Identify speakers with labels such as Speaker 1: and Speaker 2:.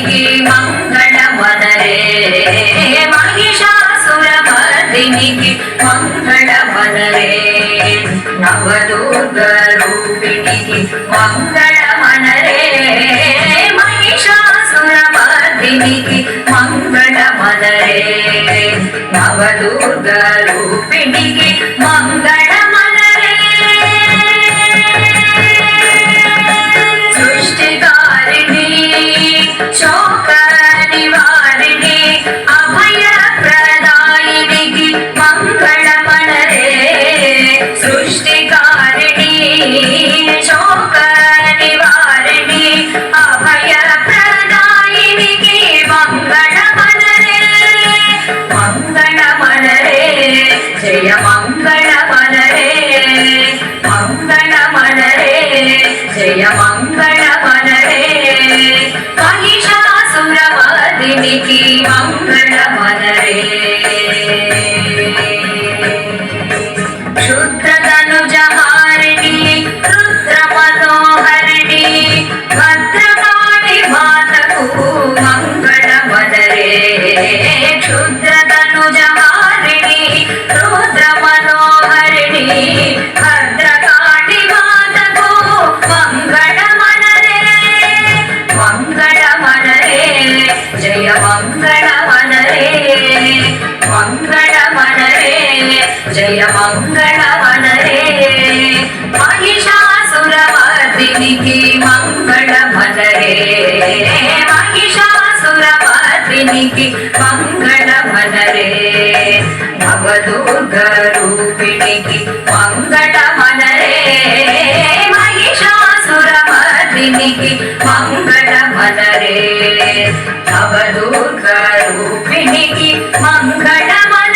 Speaker 1: रूपिणिकी मङ्गलमनरे महिषासुरमर्दिनिकी मङ्गलमनरे नवदुर्गरूपिणिकी मङ्गलमनरे महिषासुरमर्दिनिकी मङ्गलमनरे नवदुर्गरूपिणिकी मङ्गलमनरे सृष्टिकारिणी शोकनिवारिणी अभयप्रदायिनिकी मङ्गलमनरे सृष्टिकारिणी शोकनिवारिणी अभयप्रदायिनिकी मङ्गलमनरे मङ्गलमनरे जय मङ्गलमनरे मङ्गलमनरे जय मङ्गलमनरे महिषासुरमर्दिनिकी मङ्गलमनरे क्षुद्रतनुजहारिणी रुद्रमनोहरिणी भद्रकाली मातकु मङ्गलमनरे क्षुद्रतनुजहारिणी रुद्रमनोहरिणी भद्रकाली मातकु मङ्गलमनरे मङ्गलमनरे जय मङ्गलमनरे मङ्गलमनरे जय मङ्गलमनरे महिषासुरमर्दिनिकी मङ्गलमनरे महिषासुरमर्दिनिकी मङ्गलमनरे नवदुर्गरूपिणिकी मङ्गलमनरे महिषासुरमर्दिनिकी मङ्गलमनरे नवदुर्गरूपिणिकी मङ्गलमनरे